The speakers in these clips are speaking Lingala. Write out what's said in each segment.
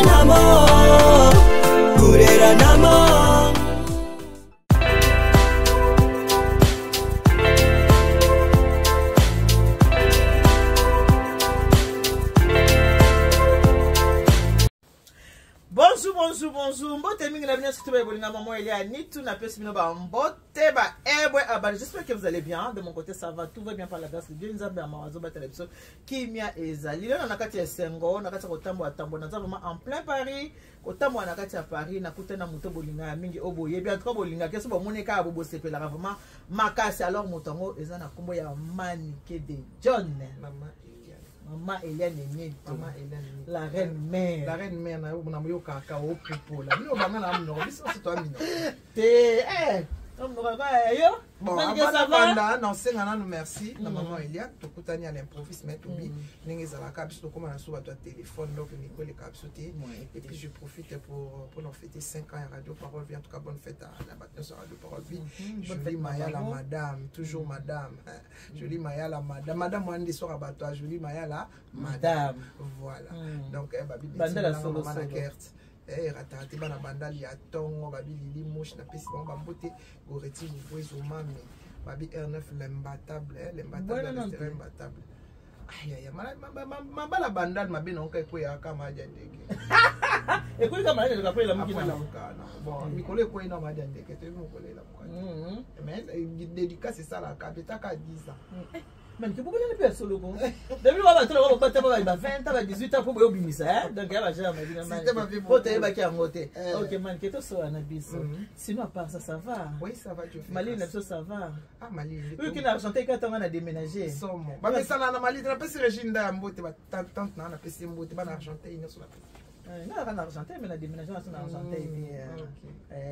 namo kurera namo. Bonjour, mbote mingi na bien ce que tu vas évoluer maman Elia ni tout n'a pas sino ba mbote ba j'espère que vous allez bien. De mon côté ça va, tout va bien par la grâce de Dieu. Nzambe amazo ba télévision kimia ezali na nakati ya sengo nakati ya kotambo atambo na vraiment en plein Paris kotambo na kati ya Paris na kutana muto bolinga mingi oboye bien trop bolinga keso ba moneka bobo sepela vraiment makasi alors mutongo eza na kombo ya Manike de John Maman Eliane, Maman Eliane, la reine mère. La reine mère, na yo kaka au pipo la. Yo banga na mno, biso c'est toi mino. Te on me yo. Bon, avant non c'est ngana nous merci na Maman Eliane, to kutani à l'improviste mais to bi ningi za la kabis to comment na so ba téléphone donc Nico les capsules et puis je profite pour nous fêter 5 ans à Radio Parole, en tout cas bonne fête à la matin sur Radio Parole. Jolie Maya la madame, toujours madame. Jolie Maya la madame Wande soir à Batoa, Jolie Maya la madame. Voilà. Donc babi bandela solo maman carte. Ratati bana bandali ya tongo babi lili mouche na pesi bon bambote go retire vous zo mami babi R9 l'imbattable l'imbattable aïe aïe mabala bandal mabe na onka ko ya kama ja ndeke et quoi kama ile kapela mukina bon mikolo ko ina ma ja ndeke te mo ko lela mais dédicace ça la kapita ka 10 ans. Man, tu peux pas aller solo con. Depuis on va trop on va pas 20 ans 18 ans pour obimisa donc elle va jamais dire man. Faut te ba ki angote. OK man, que to so na biso. Sinon à part ça va. Oui, ça va tu fais. Mali na ça va. Ah Mali. Oui qui na Argentine quand on a déménagé. Somo. Ba mais ça na Mali na pesi régime da mbote ba tante na pesi mbote ba na Argentine sur la. Non, en Argentine, mais la déménagement en Argentine.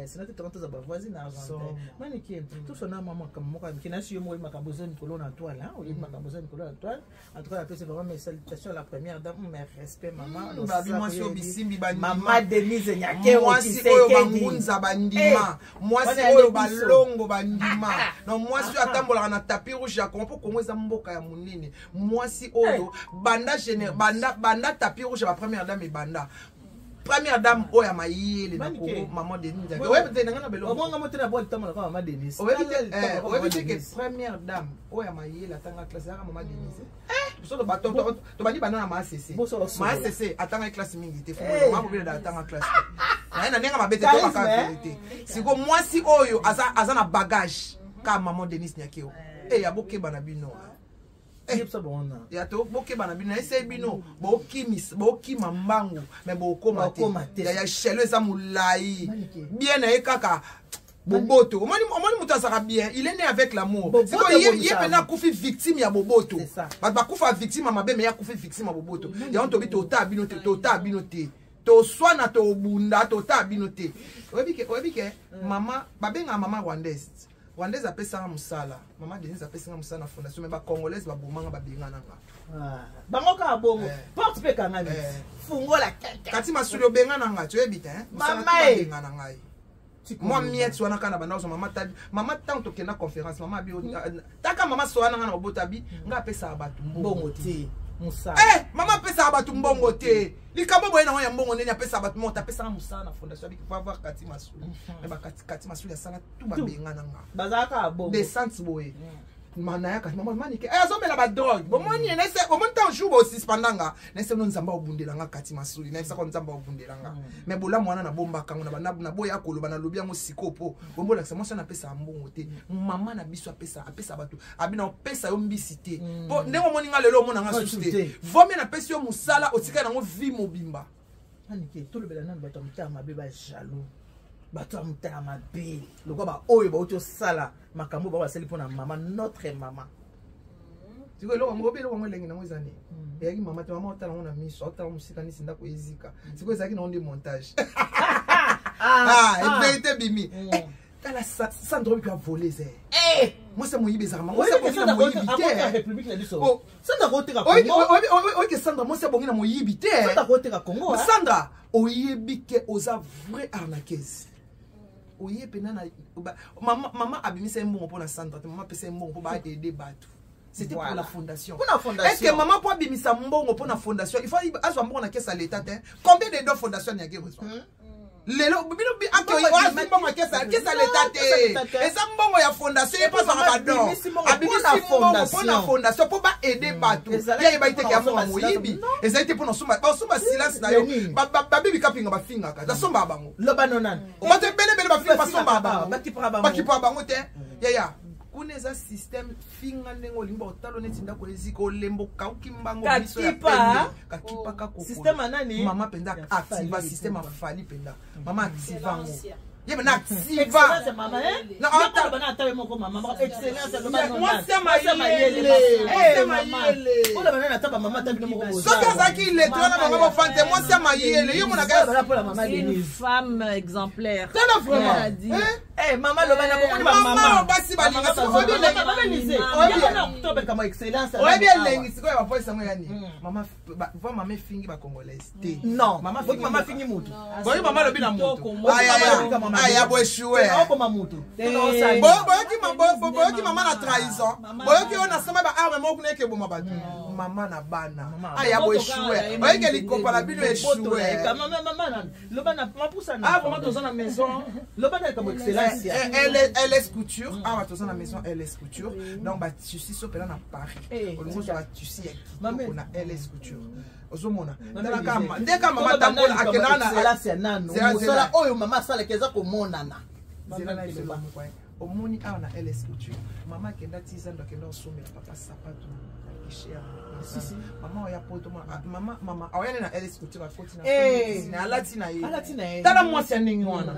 C'est notre temps de voisine en Argentine. Maniki, tout son nom, maman, comme moi, qui n'a su moi, ma cabozone colonne en toile, hein, au lieu de ma cabozone colonne en toile. En tout cas, c'est vraiment mes salutations à la première dame, mes respects, maman. Maman Denise Nyake, moi si oyo bangunza bandima, moi si oyo balongo bandima. Non, moi si atambola na tapis rouge ya kompo kongo za mboka ya munene. Moi si oyo banda général, banda tapis rouge la première dame et banda. Première dame oya mayele na ko maman Denise. Ouais peut-être ngana belo. Omo ngamote na boîte tamala maman Denise. Ouais peut-être que première dame oya mayele atanga classe ya maman Denise. Biso to bato to bani banana ma CC. Ma CC atanga classe mingi te fo maman bobela atanga classe. Na nenga mabete to baka vérité. Siko moi si oyo aza na bagage ka maman Denise Nyakeo. Eh ya boke bana bino. Ya to boke bana bino ese bino boki mambangu mais bokoma te ya chelo eza mulai bien na ekaka boboto omoni mutu asaka bien il est né avec l'amour c'est quoi il est pena kufi victime ya boboto ba kufa victime mabe mais ya kufi victime ya boboto ya on to bi to ta bino te to swana to bunda to ta bino te oyebi ke mama babenga mama Rwandaise apesa musala. Maman Denise apesa musala na fondation mais ba congolaise ba bomanga ba bengana nga. Bango ka bongo. Porte pe kanami. Fungola kaka. Kati masuli bengana nga tu ebita hein. Musala ba bengana ngai. Moi miette wana kana bana so mama tabi. Mama tanto kena conférence mama bi taka mama so wana nga na obotabi nga apesa abatu mbongo te. Musala. Mama apesa abatu mbongo te. Likambo boye na ya mbongo neni apesa abatu mota apesa musala na fondation bi va voir kati masuli. Mais ba kati masuli ya sala tout ba bengana nga. Bazaka bongo. Descente boye. Manaya kati maman manike. Azomela ba drogue. Bomoni na se o monta jour ba aussi pendanga. Na se no nzamba obundela nga kati masuli. Na se ko nzamba obundela nga. Mais bola mwana na bomba kango na boya koloba na lobi yango sikopo. Bombola se mwasa na pesa mbongo te. Mama na biso apesa batu. Abina pesa yo mbisite. Po ndengo moni nga lelo mona nga susite. Vomi na pesa yo musala otika nango vie mobimba. Manike tout le bela nan bato mutama beba jaloux. Bato mutama be. Loko ba oyo ba oto sala makambo ba baseli pona maman notre maman. Tu vois, et maman, on a mis sur ta musique, ezika. C'est quoi ça qui n'a pas de montage? Ah, et bien, bimi. La Sandro qui a volé, moi c'est mon ibizarma. Moi c'est bon mon ibité. République la Luso. Sandra côté Congo. OK Sandra, moi c'est bon mon ibité. Sandra côté Congo. Sandra, oyebike oza vrai arnaqueuse. Oye penana maman abimisa mbongo pour na Sandra, maman pesa mbongo pour ba aider batu. C'était pour la fondation. Pour la fondation. Est-ce que maman peut bimisa mbongo pour la fondation? Il faut avoir mbongo na caisse à l'état. Combien de deux fondations il y a qui reçoit? Lelo bino bi akyo wa mbongo caisse à l'état. Et ça mbongo ya fondation il passe à badon. Abimisi mbongo pour la fondation pour pas aider partout. Il y a ba iteke ya mbongo moyibi. Et ça a été pour nous sumba silence na yo. Ba bibi kapinga ba finga ka. Da somba bango. Loba nonan. On va te bele ba finga ba somba bango. Ba ki pa bango te. Ya. Kuneza système finga ndengo limba otalo neti ndako eziko lembo kauki mbango biso ya pembe kakipa kako système anani mama penda activa système afali penda mama activa ngo yeba na activa mama na ata bana ata moko mama excellence lo bana moi c'est mayele ola bana ata ba mama tabino moko boza soka zaki le tona mama ba fante moi c'est mayele yo mona ga une femme exemplaire tana vraiment maman lo bana ko mama basi balinga mama lise oyana kutobe kama excellence oya bien lengi siko ya voice ngo yani mama va mama fingi ba congolaise te non mama fingi mutu boyo mama lo bina mutu aya bo échoué koma mutu boyo ki mama na trahison boyo ki ona sama ba arme mo kuna ke boma batu mama na bana aya bo échoué oya ke likopa la bino échoué mama lo bana mapusa na vraiment dans la maison lo bana kama excellence elle est couture dans la maison elle est couture donc bah tu suis sur na Paris au niveau de la tu sais on a elle est couture ozomona ndeka mama tambola akenana excellence nano musala oyo mama sala keza ko monana omoni a na elle est couture mama kenda tizando kenda osomela papa sapato cher maman oya poto mama oyane na elle est couture akoti na alati na ye tala moi c'est ningi wana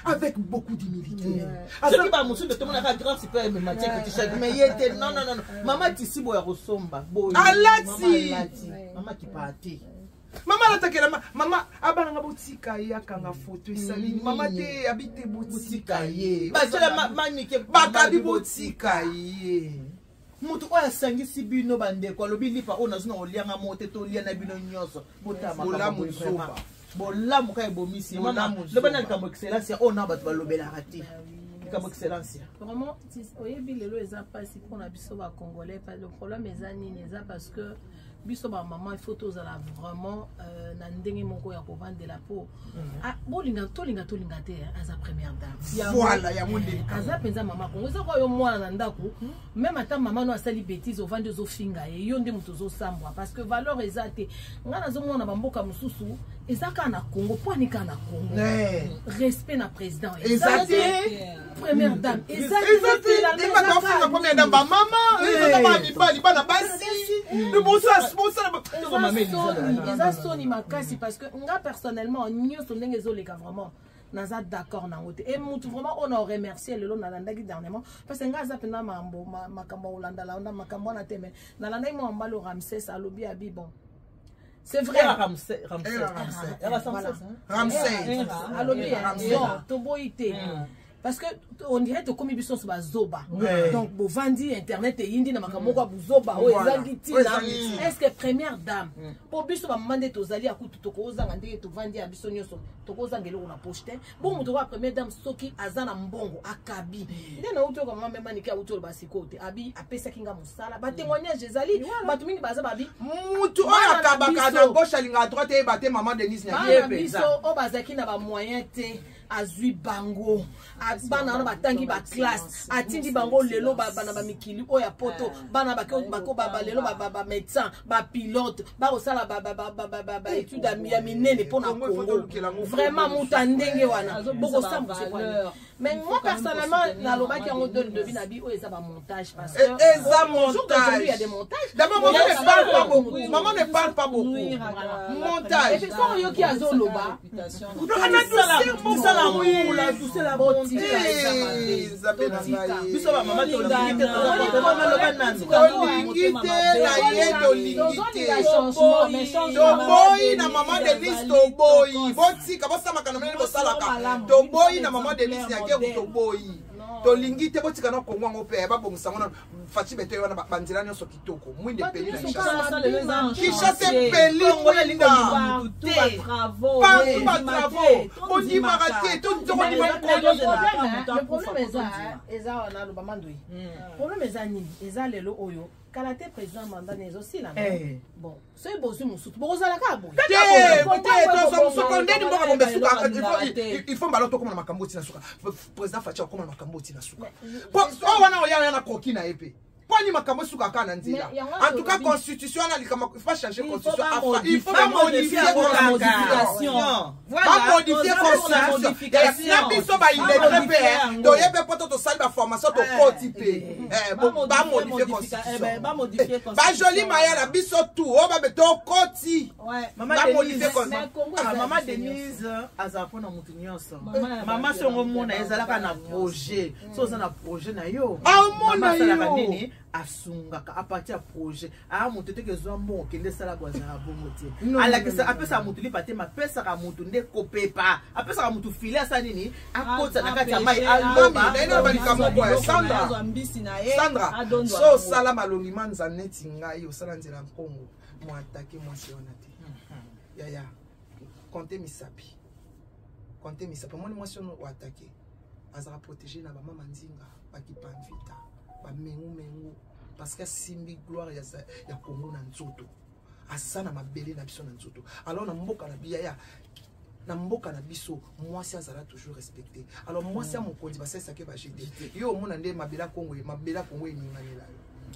avec beaucoup d'humilité. Ce qui va montrer que tout le monde a grand super mathieu que tu sais mais il était non maman tisi boya rosomba alati maman qui parti maman atakela maman abanga botika ya kanga photo esalini maman te habite botika ye ba cela manike bakabi botika ye mutu oya sangisi bino bandeko alobi lipa ona zina olianga mote to liana bino nyoso botama bolamu soba bolamu ka ebomisi mama le bana likambo excellence ona bato balobelaka te likambo excellence vraiment oyebi lelo eza pasi mpona biso ba congolais le problème eza nini eza parce que biso ba maman il faut tozala vraiment na ndenge moko ya kovandela po bolinga tolinga te aza première dame voilà ya monde aza penza mama kongo eza kwa yo mwana na ndako même ata mama no asali bêtise ovandi ozofinga ye yo nde moto ozosambwa parce que valeur eza te nga nazomona bamboka mosusu eza kaka na Congo po ani kaka na Congo respect na président eza te première dame eza te la première dame ba mama eza ba mibali bana basi le eza soni makasi parce que nga personnellement nyonso ndenge ezoleka vraiment naza d'accord na ngote et mutu vraiment on a remercié lelo nalandaki dernièrement parce que nga aza pena makambo olanda la makambo na teme nalandaki mo mbalo Ramsès alobi abi bon c'est vrai Ramsès alobi toboite parce que on dirait que comme ils sont sur Zoba donc bon vendi internet et indi na makamoko ya buzoba o ezangi tina est-ce que première dame pour biso ba mande tozali akutu tokozanga ndenge to vendi ya biso nyoso tokozanga eloko na poche bon moto wa première dame soki azana mbongo akabi ndena uto ka mama maniki ya uto ba sikote abi apesa kinga musala ba témoignage ezali batu mingi baza babi mutu oya kabaka na gauche alinga à droite e baté maman Denise na biso o bazaki na ba moyen te azui bango bana na batangi ba classe atindi bango lelo bana ba mikili oya poto bana bako baba lelo ba médecin ba pilote ba osala ba étude ya minene pona Congo vraiment muta ndenge wana boko sambu c'est quoi mais moi personnellement na lobaki yango donne de binabi o eza ba montage parce que eza montage il y a des montages d'abord maman ne parle pas beaucoup montage et puis quand yo ki azo loba la moula tout c'est la bonté biso ba mama to lingite to mama lo banani to boy na mama Denise to boy botika bosama kana mene bosalaka to boy na mama Denise ya ke to boy tolingi te botika na kongo ngo pe ba bongisa ngona fachi beto wana banzela nyonso kitoko mwinde peli na Kinshasa peli ngolinga bravo on marate tout le problème eza wana lo bamandoi problème eza nini eza lelo oyo kala te président mandat nezo sila bon soy bozu musutu bozala ka boy il faut mbalo to koma na makambo tina suka président facha koma na makambo tina suka o wana oya na koki na epe Poni makambo suka kana nzila. En tout cas constitution na likama il faut changer constitution. Il faut modifier constitution. Voilà, modifier constitution. Na biso ba il est très do yebe poto to salle ba formation to kotipe. Ba modifier constitution. Ba modifier constitution. Ba joli maya na biso tout o ba beto koti. Maman modifier constitution. Maman Denise azapona mutu nyonso. Maman songo mona ezalaka na projet. So za na projet na yo. Mona yo. Asungaka à partir projet a mutu teke zo mo kende sala kwa za bongo te ala kisa apesa mutu li pate ma pesa ka mutu nde kopepa apesa ka mutu filer sa nini akota na kati ya mai aloba ina balika moko ya Sandra so sala malongi manza neti ngai osala nzela nkongo mo attaquer moi si on a te ya compter misapi moi si on attaquer azara protéger na ba mama nzinga bakipa vita ba mengu parce que simbi gloire ya Congo na nzoto asana mabele na biso na nzoto alors na mboka na biya na mboka na biso mwasi azala toujours respecté alors mwasi amokonzi basesa ke ba jeter yo mona nde mabela Congo eninganela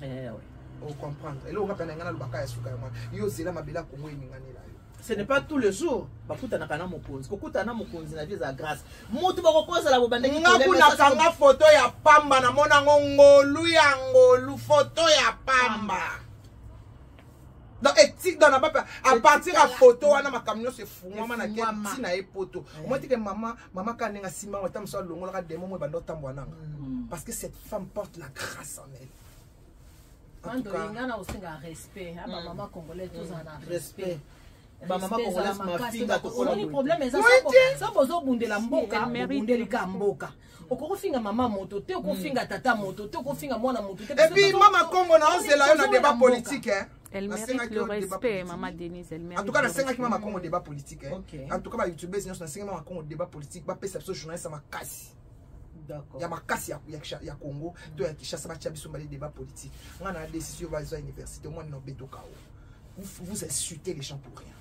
yo on comprendre et là on va prendre ngana lubaka ya suka ya mwana yo zela mabela Congo eninganela yo. Ce n'est pas tous les jours. Bakuta nakana mokonzi. Kokuta na mokonzi na visa grâce. Mutu bakokoza la bobande ki problème. Ngakuna kanga photo ya pamba na mona ngolu ya ngolu photo ya pamba. Donc éthique dans la papa à partir à photo wana makamyo se fuma na keti na epoto. Moi tike maman kanenga sima otam so longo la demo mo bando tambwa nanga. Parce que cette femme porte la grâce en elle. En tout cas, on a aussi un respect. Maman congolaise tous en a respect. Maman congolaise ma fille da to kola. Le problème est ça bozo bundela mboka, bundela mboka. Oko finga mama moto te oko finga tata moto te oko finga mwana moto te. Et puis maman Congo na ozela yo na débat politique hein. Elle mérite le respect, maman Denise, elle mérite. En tout cas, la 5 qui m'a Congo débat politique hein. En tout cas, les youtubeurs ils sont 5 m'a Congo débat politique, ba perception journaliste ça m'a cassé. D'accord. Il y a ma casse ya Congo, to ya Kinshasa ba chabiso ba débat politique. On a décision ba à université, moi non beto kao. Vous insultez les gens pour rien.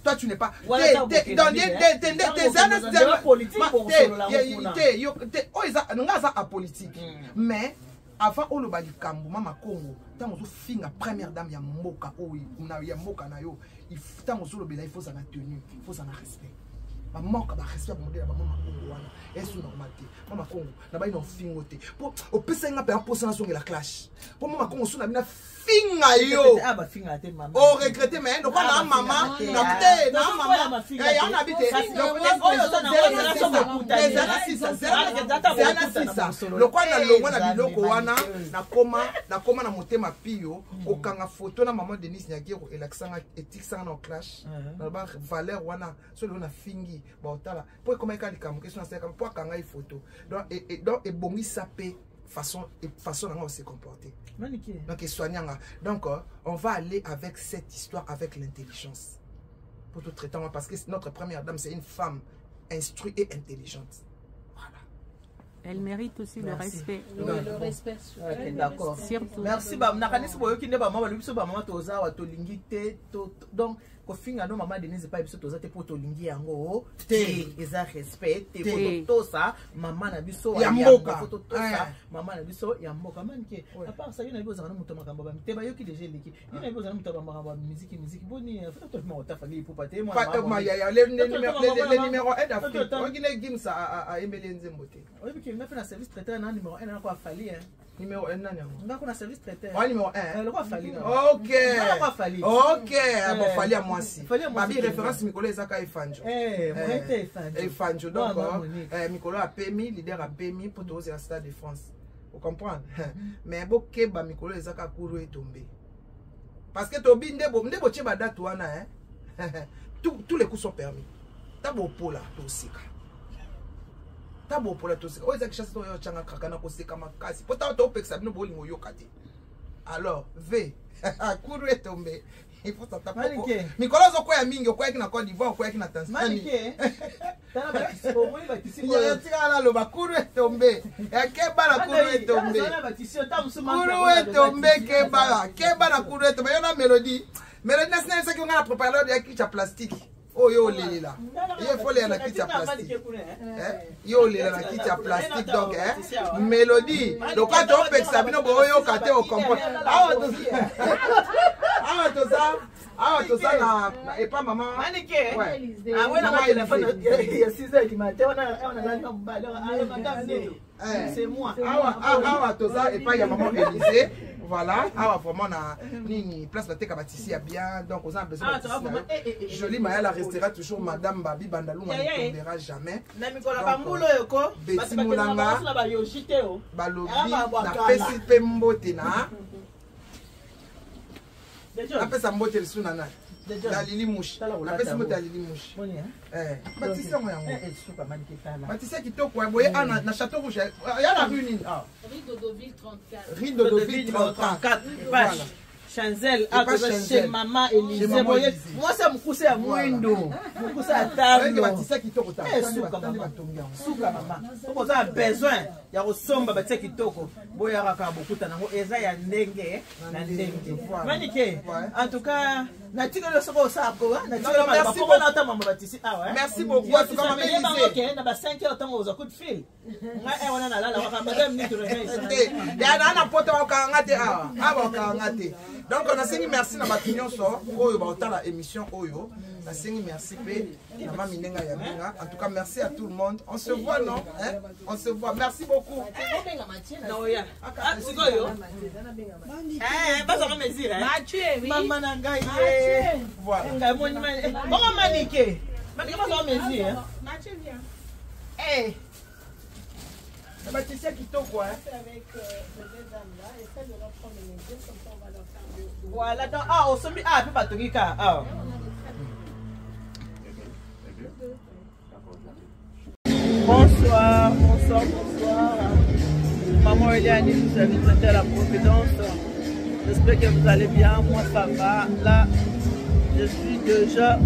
Toi tu n'es pas dans des années politique apolitique mais avant on le bali kambo mama Congo tant on finga première dame ya mboka na ya mboka na yo il faut tant on le bela il faut ça la tenue il faut ça la respect ba moka ba respect ba modèle ba mama Congo wana est normalité mama Congo na ba ino fingo te po o pesa nga pe en posa na songe la clash po mama Congo so na bina finga yo ba finga te mama o regretter mais donc na maman na maman et on habite le quoi na longo na biloko wana na koma na motema pio okanga photo na maman Denise Nyagiro elaksanga éthique sanga na clash na ba valeur wana so le na fingi ba otala po comment ka likam question na seka po kanga photo donc et bongi sapé façon on se comporter. Donc soignant. Donc on va aller avec cette histoire avec l'intelligence. Pour tout traiter parce que notre première dame c'est une femme instruite et intelligente. Voilà. Elle mérite aussi le respect. Le respect. D'accord. Merci ba nakanisi boyo kinde ba mama lubiso ba mama toza wa tolingi te donc ko finga no mama Denise pa biso toza te po tolingi yango te eza respect te po tosa mama na biso ya mboka foto tosa mama na biso ya mboka manke à part ça yona biso za na muto makamba ba te ba yoki déjà leki yona biso za na muto makamba musique boni foto to ma ta famille pour pas te moi ya les numéros 1 d'Afrique on qui game ça à Emile Nzembote oui puis on a fait un service traiteur na numéro 1 na quoi fali hein numéro 1 nani yango ngako na service traiteur numéro 1 le quoi fali OK bon fali à moi si ma bi référence Mikolo ezaka efanjo efanjo donc Mikolo a pemi leader a pemi pour tous les stade de France vous comprenez mais boke ba Mikolo ezaka kuru etombe parce que tobi ndebo tcheba date wana hein tous les coups sont permis tabo pola to sika tabo pour la toseka oza ki chasse to yo changa kakana ko seka makasi pota to peksa bino bolingo yo kate alors v kuru est tombé il faut s'attaquer Nicolas okoya mingi okoya ki na Côte d'Ivoire okoya ki na Tanzanie tana batisi o moi batisi ko ya tika la lo bakuru est tombé ya keba la kuru est tombé kuru est tombé keba la kuru est tombé yo na mélodie na sina ça ki on a préparé de kicha plastique oh yo leli là il faut les na kicha plastique yo leli na kicha plastique donc mélodie donc quand on peut sabino bo yo kate au comprendre ah tout ça na et pas maman manike ah ouais na téléphone il y a 6h du matin on a c'est moi ah tout ça et pas il y a maman Élysée voilà ah vraiment na nini place la teka batisi ya bien donc on a besoin de jolie Mayala restera toujours madame Babi Bandalunga ne tombera jamais na mikola bambulo yoko Betty Mulanga balobi na pesi pembote na apesa mbote lisu na nani la Lili Mouche la pesi mbote ya Lili Mouche batisi yango yango batisi kitoko ya boye ana na Château Rouge ya na rue nini Rue Dodoville 34 voilà Chanzel chez maman Élysée moi c'est mukuse ya mwindo mukuse ya table batisi kitoko ta suka mama on a besoin ya kosomba batisi kitoko boya kaka bokuta nango eza ya ndenge na ndenge manike en tout cas na tiko le soko sako na tiko la mama na tama batisi ah ouais merci beaucoup en tout cas maman Élysée na ba 5 heures tango za coup de fil nga wana na lala waka madame ni to ya na poto wakangate ah wakangate donc on a dit merci na batinyo so oyo ba otala émission oyo na sengi merci pe na mama minenga ya minga en tout cas merci à tout le monde on se voit non hein on se voit merci beaucoup non ya sikoyo baza mesure hein Mathieu mama na ngai voilà ngai moni bongo manike baza mesure hein Mathieu viens batisi kitoko hein avec les deux dames là essaie de leur prendre les yeux comme ça on va leur faire deux. Voilà, donc, ah, on se met, ah, puis Patrick, ah. Bonsoir. Maman Eliane nous invite à la Providence. J'espère que vous allez bien. Moi, ça va. Là, je suis déjà.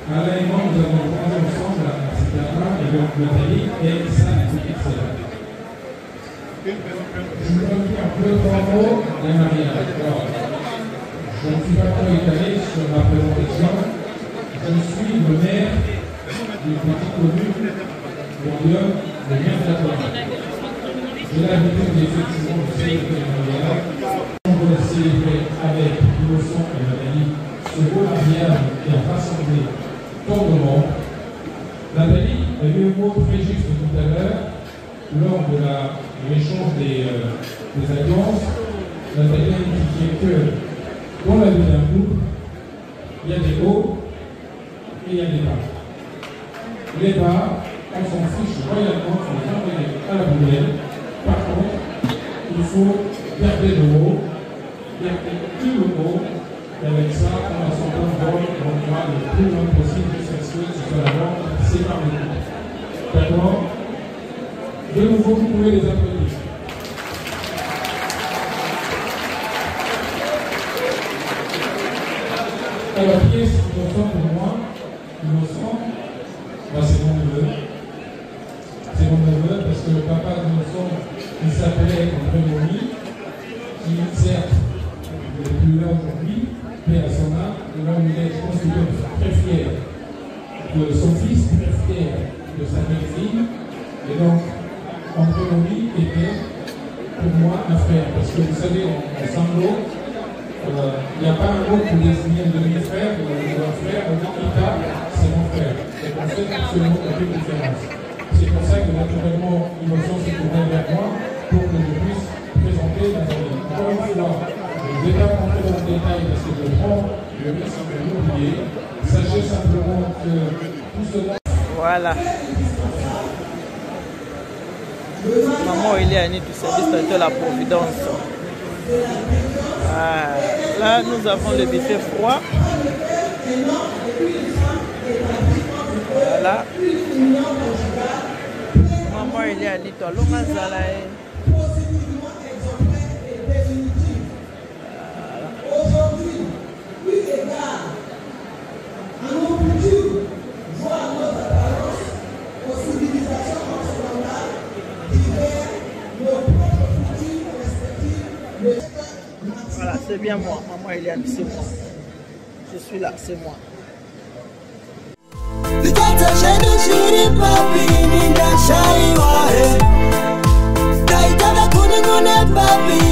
Parallèlement, nous avons travaillé ensemble à Citana et donc le pays est 5 pixels. Je vous donne un peu 3 mots des mariages. Je ne suis pas trop étalé sur ma présentation. Je suis le maire d'une petite commune Bordeaux de Bien-Flatoire. J'ai l'habitude effectivement de célébrer le mariage. On va célébrer avec émotion et Nathalie ce beau mariage qui a rassemblé tant de monde. Nathalie a eu un mot très juste tout à l'heure lors de l'échange des alliances. Nathalie a indiqué que dans la vie d'un couple, il y a des hauts et il y a des bas. Les bas, on s'en fiche royalement, on les envoyer à la poubelle. Par contre, il faut garder le haut, garder tout le haut, et avec ça, on va s'entendre on va le plus loin possible de s'assurer que ce soit la vente séparée. D'accord? De nouveau, vous pouvez les applaudir. Alors, qui est innocent pour moi? Innocent, c'est mon neveu. C'est mon neveu parce que le papa de Innocent, il s'appelait André Moni, qui certes n'est plus là aujourd'hui, mais à son âme, là où il est, je pense qu'il est très fier de son fils, très fier de sa belle-fille. Et donc, André Moni était pour moi un frère. Parce que vous savez, en Sanglo, il n'y a pas un mot pour désigner le demi-frère ou un frère, on dit Ita, c'est mon frère. Et on fait absolument aucune différence. C'est pour ça que naturellement, Innocent s'est tourné vers moi pour que je puisse présenter Nathalie. Encore une fois, les étapes détails parce que je prends le risque de l'oublier. Sachez simplement que tout cela... Voilà. Maman, il est à du service de la Providence. Ah, là, nous avons le buffet froid. Voilà. Maman, il est à Nito. Voilà, c'est bien moi. Maman, Eliane, c'est moi. Je suis là, c'est moi. Papi,